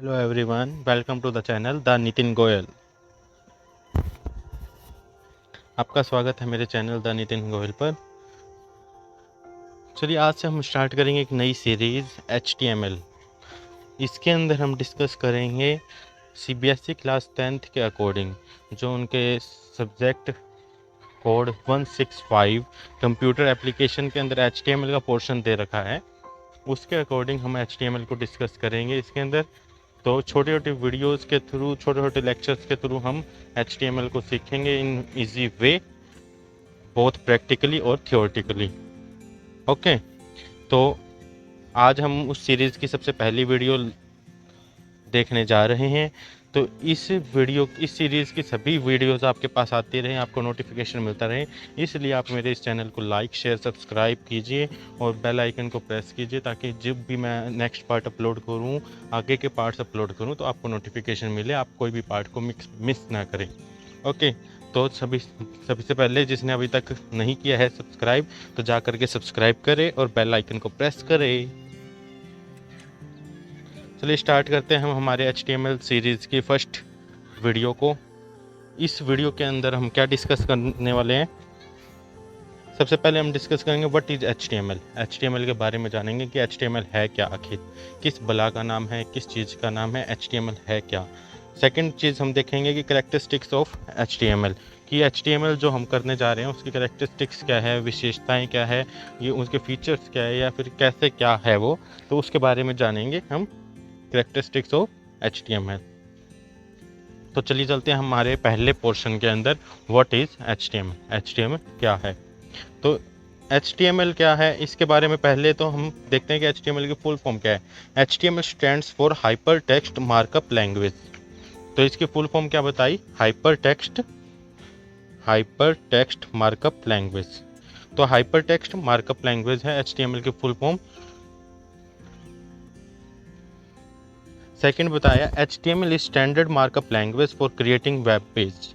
Hello everyone, welcome to the channel the Nitin Goyal. आपका स्वागत है मेरे चैनल द नितिन गोयल पर। चलिए आज से हम स्टार्ट करेंगे एक नई सीरीज़ HTML। इसके अंदर हम डिस्कस करेंगे CBSE क्लास 10th के अकॉर्डिंग जो उनके सब्जेक्ट कोड 165 कंप्यूटर एप्लीकेशन के अंदर HTML का पोर्शन दे रखा है, उसके अकॉर्डिंग हम HTML को डिस्कस करेंगे इसके अंदर। तो छोटे छोटे वीडियोस के थ्रू, छोटे छोटे लेक्चर्स के थ्रू हम HTML को सीखेंगे in easy way, both practically और थियोरेटिकली। ओके, तो आज हम उस सीरीज़ की सबसे पहली वीडियो देखने जा रहे हैं। तो इस सीरीज़ की सभी वीडियोस आपके पास आती रहें, आपको नोटिफिकेशन मिलता रहे, इसलिए आप मेरे इस चैनल को लाइक शेयर सब्सक्राइब कीजिए और बेल आइकन को प्रेस कीजिए ताकि जब भी मैं नेक्स्ट पार्ट अपलोड करूं, आगे के पार्ट्स अपलोड करूं, तो आपको नोटिफिकेशन मिले, आप कोई भी पार्ट को मिस ना करें। ओके, तो सभी से पहले जिसने अभी तक नहीं किया है सब्सक्राइब, तो जा करके सब्सक्राइब करें और बेल आइकन को प्रेस करें। चलिए स्टार्ट करते हैं हम हमारे HTML सीरीज़ की फर्स्ट वीडियो को। इस वीडियो के अंदर हम क्या डिस्कस करने वाले हैं? सबसे पहले हम डिस्कस करेंगे व्हाट इज़ HTML। HTML के बारे में जानेंगे कि HTML है क्या, आखिर किस बला का नाम है, किस चीज़ का नाम है, HTML है क्या। सेकंड चीज़ हम देखेंगे कि कैरेक्टरिस्टिक्स ऑफ HTML, कि HTML जो हम करने जा रहे हैं उसकी कैरेक्टरिस्टिक्स क्या है, विशेषताएं क्या है, ये उसके फीचर्स क्या है या फिर कैसे क्या है वो, तो उसके बारे में जानेंगे हम, कैरेक्टरिस्टिक्स ऑफ HTML। तो चलिए चलते हैं हमारे पहले पोर्शन के अंदर, व्हाट इज़ HTML। HTML क्या है? तो HTML क्या है इसके बारे में पहले तो हम देखते हैं कि HTML की फुल फॉर्म क्या है। HTML stands for hyper text markup language. तो इसकी फुल फॉर्म क्या बताई? Hyper text markup language. तो हाइपर टेक्स्ट मार्कअप लैंग्वेज है HTML की फुल फॉर्म। सेकंड बताया HTML is standard markup language for creating web page.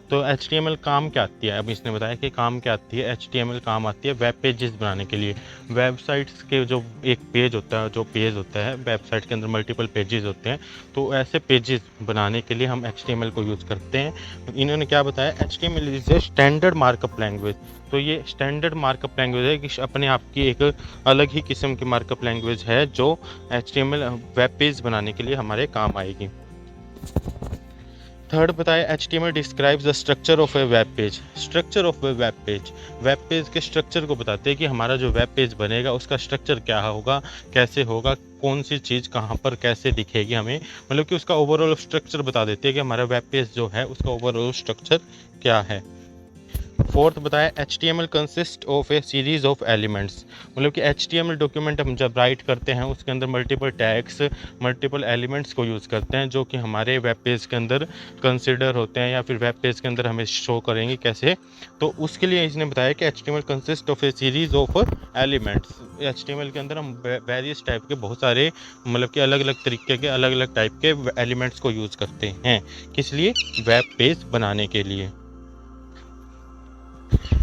तो HTML काम क्या आती है? अब इसने बताया कि काम क्या आती है। HTML काम आती है वेब पेजेस बनाने के लिए। वेबसाइट्स के जो एक पेज होता है, जो पेज होता है वेबसाइट के अंदर मल्टीपल पेजेस होते हैं, तो ऐसे पेजेस बनाने के लिए हम HTML को यूज़ करते हैं। इन्होंने क्या बताया? HTML is a standard markup language. तो ये स्टैंडर्ड मार्कअप लैंग्वेज है कि अपने आप की एक अलग ही किस्म की मार्कअप लैंग्वेज है जो HTML वेब पेज बनाने के लिए हमारे काम आएगी। थर्ड बताया HTML describes the structure of A web page. Structure of A web page, web page के स्ट्रक्चर को बताते हैं कि हमारा जो वेब पेज बनेगा उसका स्ट्रक्चर क्या होगा, कैसे होगा, कौन सी चीज़ कहाँ पर कैसे दिखेगी हमें, मतलब कि उसका ओवरऑल स्ट्रक्चर बता देते हैं कि हमारा वेब पेज जो है उसका ओवरऑल स्ट्रक्चर क्या है। फोर्थ बताया HTML consist of A series of elements. मतलब कि HTML डॉक्यूमेंट हम जब राइट करते हैं उसके अंदर मल्टीपल टैग्स, मल्टीपल एलिमेंट्स को यूज़ करते हैं जो कि हमारे वेब पेज के अंदर कंसिडर होते हैं या फिर वेब पेज के अंदर हमें शो करेंगे कैसे। तो उसके लिए इसने बताया कि HTML consist of A series of elements. HTML के अंदर हम वेरियस टाइप के बहुत सारे, मतलब कि अलग अलग तरीके के, अलग अलग टाइप के एलिमेंट्स को यूज़ करते हैं, किस लिए? वेब पेज बनाने के लिए।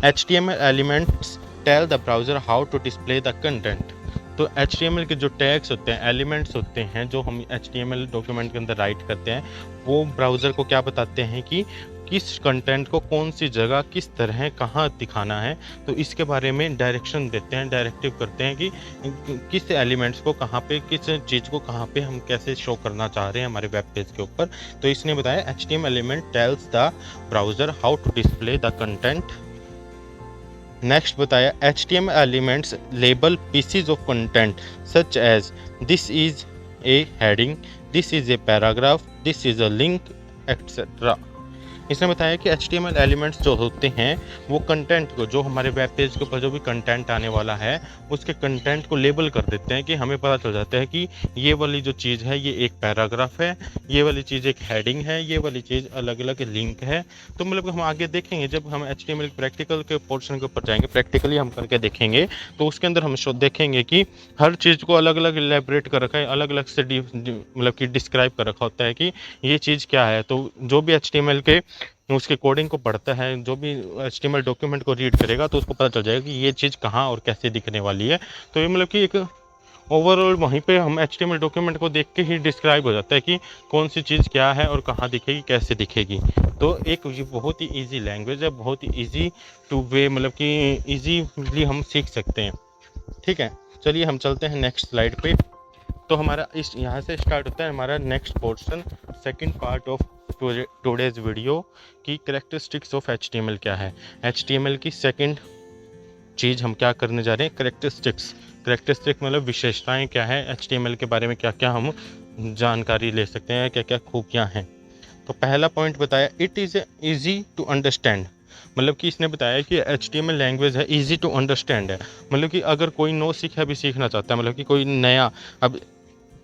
HTML elements tell the browser how to display the content। तो HTML के जो टैग्स होते हैं, एलिमेंट्स होते हैं जो हम HTML डॉक्यूमेंट के अंदर राइट करते हैं, वो ब्राउज़र को क्या बताते हैं कि किस कंटेंट को कौन सी जगह, किस तरह, कहाँ दिखाना है। तो इसके बारे में डायरेक्शन देते हैं, डायरेक्टिव करते हैं कि किस एलिमेंट्स को कहाँ पे, किस चीज़ को कहाँ पे हम कैसे शो करना चाह रहे हैं हमारे वेब पेज के ऊपर। तो इसने बताया HTML element tells the browser how to display the content. Next बताया HTML elements label pieces of content such as this is a heading, this is a paragraph, this is a link etcetera. इसने बताया कि HTML elements जो होते हैं वो content को, जो हमारे वेब पेज के ऊपर जो भी कंटेंट आने वाला है उसके कंटेंट को लेबल कर देते हैं कि हमें पता चल जाता है कि ये वाली जो चीज़ है ये एक पैराग्राफ है, ये वाली चीज़ एक हेडिंग है, ये वाली चीज़ अलग अलग लिंक है। तो मतलब हम आगे देखेंगे जब हम HTML प्रैक्टिकल के पोर्शन के ऊपर जाएंगे, प्रैक्टिकली हम करके देखेंगे, तो उसके अंदर हम देखेंगे कि हर चीज़ को अलग अलग इलेबरेट कर रखा है, अलग अलग से मतलब कि डिस्क्राइब कर रखा होता है कि ये चीज़ क्या है। तो जो भी HTML के उसके कोडिंग को पढ़ता है, जो भी HTML डॉक्यूमेंट को रीड करेगा तो उसको पता चल जाएगा कि ये चीज़ कहाँ और कैसे दिखने वाली है। तो ये मतलब कि एक ओवरऑल वहीं पे हम एचटीएमएल डॉक्यूमेंट को देख के ही डिस्क्राइब हो जाता है कि कौन सी चीज़ क्या है और कहाँ दिखेगी, कैसे दिखेगी। तो एक ये बहुत ही ईजी लैंग्वेज है, बहुत ही ईजी टू वे, मतलब कि ईजीली हम सीख सकते हैं। ठीक है, चलिए हम चलते हैं नेक्स्ट स्लाइड पे। तो हमारा इस यहाँ से स्टार्ट होता है हमारा next portion, second part of today's video की कैरेक्टरिस्टिक्स ऑफ एचटीएमएल क्या है। एचटीएमएल की सेकंड चीज़ हम क्या करने जा रहे हैं, कैरेक्टरिस्टिक मतलब विशेषताएं क्या है, एचटीएमएल के बारे में क्या क्या हम जानकारी ले सकते हैं, क्या क्या खूबियाँ हैं। तो पहला पॉइंट बताया, it is easy to understand. मतलब कि इसने बताया कि एचटीएमएल लैंग्वेज है, ईजी टू अंडरस्टैंड है। मतलब कि अगर कोई नो सीखा भी सीखना चाहता है, मतलब कि कोई नया, अब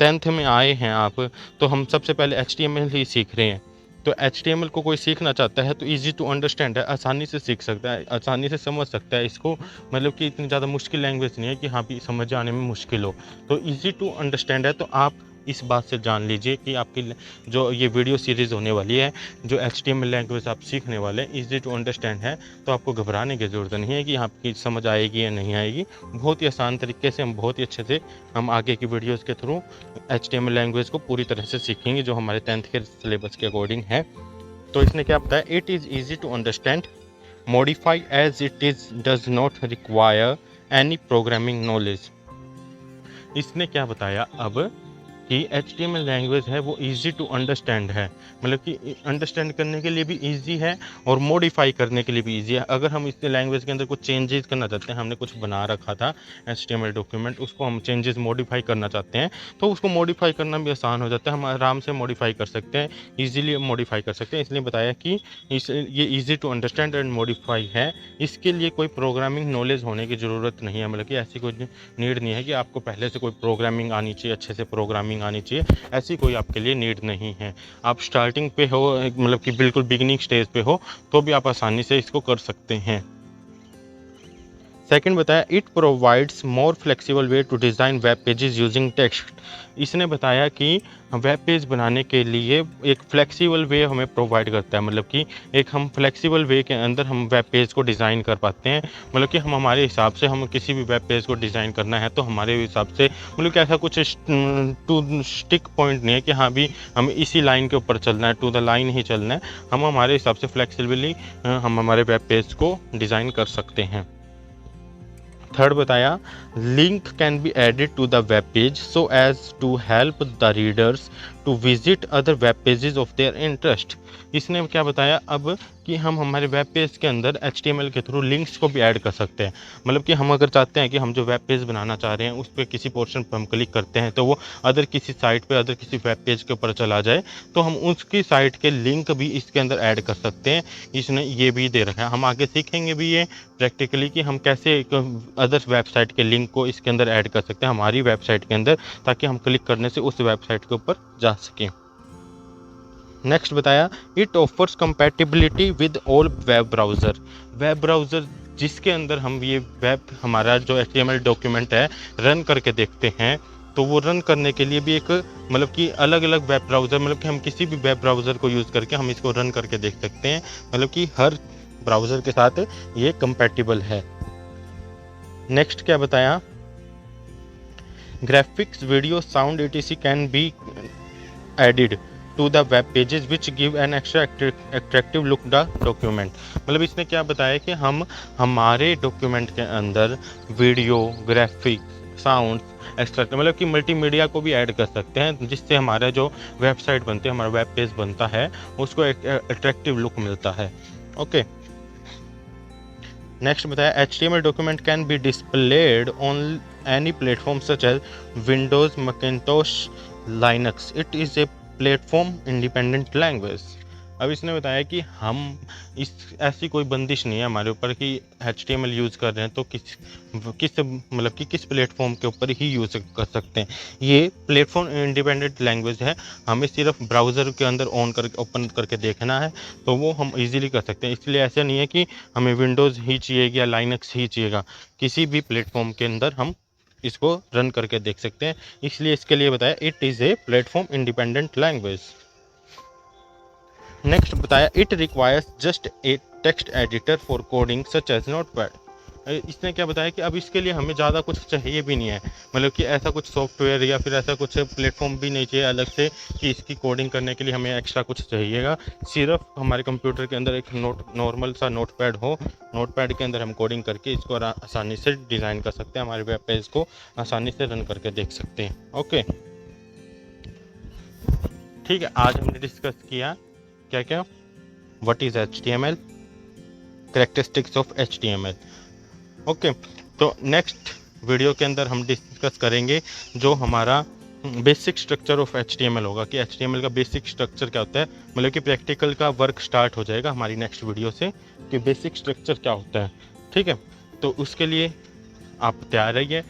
10th में आए हैं आप, तो हम सबसे पहले एचटीएमएल ही सीख रहे हैं। तो एचटीएमएल को कोई सीखना चाहता है तो ईजी टू अंडरस्टैंड है, आसानी से सीख सकता है, आसानी से समझ सकता है इसको। मतलब कि इतनी ज़्यादा मुश्किल लैंग्वेज नहीं है कि हाँ भी समझ आने में मुश्किल हो। तो ईजी टू अंडरस्टैंड है। तो आप इस बात से जान लीजिए कि आपकी जो ये वीडियो सीरीज़ होने वाली है, जो एचटीएमएल लैंग्वेज आप सीखने वाले हैं, ईजी टू अंडरस्टैंड है। तो आपको घबराने की ज़रूरत नहीं है कि आपकी समझ आएगी या नहीं आएगी। बहुत ही आसान तरीके से, हम बहुत ही अच्छे से हम आगे की वीडियोज़ के थ्रू एचटीएमएल लैंग्वेज को पूरी तरह से सीखेंगे, जो हमारे 10th के सिलेबस के अकॉर्डिंग है। तो इसने क्या बताया, it is easy to understand, modify as it is, does not require any programming knowledge. इसने क्या बताया अब कि एचटीएमएल लैंग्वेज है वो इजी टू अंडरस्टैंड है। मतलब कि अंडरस्टैंड करने के लिए भी इजी है और मॉडिफाई करने के लिए भी इजी है। अगर हम इस लैंग्वेज के अंदर कुछ चेंजेस करना चाहते हैं, हमने कुछ बना रखा था एचटीएमएल डॉक्यूमेंट, उसको हम चेंजेस मॉडिफाई करना चाहते हैं, तो उसको मॉडिफाई करना भी आसान हो जाता है। हम आराम से मॉडिफाई कर सकते हैं, ईजिली मॉडिफाई कर सकते हैं। इसलिए बताया कि ये easy to understand and modify है। इसके लिए कोई प्रोग्रामिंग नॉलेज होने की ज़रूरत नहीं है। मतलब कि ऐसी कोई नीड नहीं है कि आपको पहले से कोई प्रोग्रामिंग आनी चाहिए, अच्छे से प्रोग्रामिंग आनी चाहिए, ऐसी कोई आपके लिए नीड नहीं है। आप स्टार्टिंग पे हो, मतलब कि बिल्कुल बिगिनिंग स्टेज पे हो, तो भी आप आसानी से इसको कर सकते हैं। सेकंड बताया, it provides more flexible way to design web pages using text. इसने बताया कि वेब पेज बनाने के लिए एक फ्लेक्सिबल वे हमें प्रोवाइड करता है। मतलब कि एक हम फ्लेक्सिबल वे के अंदर हम वेब पेज को डिज़ाइन कर पाते हैं। मतलब कि हम हमारे हिसाब से, हम किसी भी वेब पेज को डिज़ाइन करना है तो हमारे हिसाब से, मतलब कि ऐसा कुछ टू स्टिक पॉइंट नहीं है कि हाँ भी हमें इसी लाइन के ऊपर चलना है, टू द लाइन ही चलना है। हम हमारे हिसाब से फ्लेक्सिबली हम हमारे वेब पेज को डिज़ाइन कर सकते हैं। थर्ड बताया, link can be added to the web page so as to help the readers to visit other web pages of their interest. इसने क्या बताया अब कि हम हमारे वेब पेज के अंदर एचटीएमएल के थ्रू लिंक्स को भी ऐड कर सकते हैं। मतलब कि हम अगर चाहते हैं कि हम जो वेब पेज बनाना चाह रहे हैं उस पर किसी पोर्शन पर हम क्लिक करते हैं तो वो अदर किसी साइट पे, अदर किसी वेब पेज के ऊपर चला जाए, तो हम उसकी साइट के लिंक भी इसके अंदर ऐड कर सकते हैं। इसने ये भी दे रखा है। हम आगे सीखेंगे भी ये प्रैक्टिकली कि हम कैसे अदर वेबसाइट के लिंक को इसके अंदर ऐड कर सकते हैं हमारी वेबसाइट के अंदर, ताकि हम क्लिक करने से उस वेबसाइट के ऊपर जा सकें। नेक्स्ट बताया, it offers compatibility with all web browser. Web browser जिसके अंदर हम ये वेब, हमारा जो एचटीएमएल डॉक्यूमेंट है, रन करके देखते हैं, तो वो रन करने के लिए भी एक, मतलब कि अलग अलग वेब ब्राउज़र, मतलब कि हम किसी भी वेब ब्राउज़र को यूज़ करके हम इसको रन करके देख सकते हैं। मतलब कि हर ब्राउज़र के साथ ये कंपैटिबल है। नेक्स्ट क्या बताया, graphics, video, sound etc can be added to the web pages which give an extra attractive look the document. मतलब इसने क्या बताया कि हम हमारे डॉक्यूमेंट के अंदर वीडियो, ग्राफिक, साउंड एक्स्ट्रा, मतलब कि मल्टीमीडिया को भी ऐड कर सकते हैं, जिससे हमारा जो वेबसाइट बनती है, हमारा वेब पेज बनता है, उसको एक अट्रैक्टिव लुक मिलता है। ओके, नेक्स्ट बताया, HTML document can be displayed on any platform such as Windows, Macintosh, Linux. It is a platform independent language. अब इसने बताया कि हम इस ऐसी कोई बंदिश नहीं है हमारे ऊपर कि एचटीएमएल यूज़ कर रहे हैं तो किस मतलब कि किस प्लेटफॉर्म के ऊपर ही यूज़ कर सकते हैं। ये प्लेटफॉर्म इंडिपेंडेंट लैंग्वेज है। हमें सिर्फ ब्राउज़र के अंदर ओपन करके देखना है तो वो हम इजीली कर सकते हैं। इसलिए ऐसा नहीं है कि हमें विंडोज़ ही चाहिए या लाइनक्स ही चाहिएगा, किसी भी प्लेटफॉर्म के अंदर हम इसको रन करके देख सकते हैं। इसलिए इसके लिए बताया, it is a platform independent language. Next बताया, it requires just a text editor for coding such as Notepad. इसने क्या बताया कि अब इसके लिए हमें ज़्यादा कुछ चाहिए भी नहीं है, मतलब कि ऐसा कुछ सॉफ्टवेयर या फिर ऐसा कुछ प्लेटफॉर्म भी नहीं चाहिए अलग से कि इसकी कोडिंग करने के लिए हमें एक्स्ट्रा कुछ चाहिएगा। सिर्फ हमारे कंप्यूटर के अंदर एक नॉर्मल सा नोटपैड हो, नोटपैड के अंदर हम कोडिंग करके इसको आसानी से डिज़ाइन कर सकते हैं, हमारे वेब पेज को आसानी से रन करके देख सकते हैं। ओके, ठीक है, आज हमने डिस्कस किया क्या क्या, what is HTML, characteristics of HTML। Okay, तो नेक्स्ट वीडियो के अंदर हम डिस्कस करेंगे जो हमारा बेसिक स्ट्रक्चर ऑफ HTML होगा, कि HTML का बेसिक स्ट्रक्चर क्या होता है, मतलब कि प्रैक्टिकल का वर्क स्टार्ट हो जाएगा हमारी नेक्स्ट वीडियो से कि बेसिक स्ट्रक्चर क्या होता है। ठीक है, तो उसके लिए आप तैयार रहिए।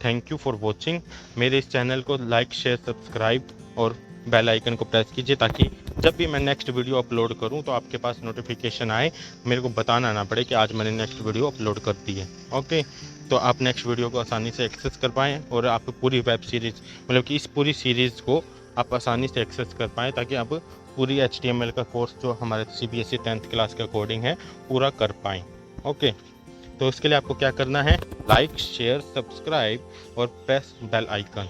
Thank you for watching. मेरे इस चैनल को लाइक, शेयर, सब्सक्राइब और बेल आइकन को प्रेस कीजिए ताकि जब भी मैं नेक्स्ट वीडियो अपलोड करूं तो आपके पास नोटिफिकेशन आए, मेरे को बताना ना पड़े कि आज मैंने नेक्स्ट वीडियो अपलोड कर दी है। ओके, तो आप नेक्स्ट वीडियो को आसानी से एक्सेस कर पाएँ और आप पूरी वेब सीरीज़, मतलब कि इस पूरी सीरीज़ को आप आसानी से एक्सेस कर पाएँ ताकि आप पूरी HTML का कोर्स जो हमारे CBSE 10th क्लास का कोडिंग है पूरा कर पाएँ। ओके, तो उसके लिए आपको क्या करना है, लाइक, शेयर, सब्सक्राइब और प्रेस बेल आइकन।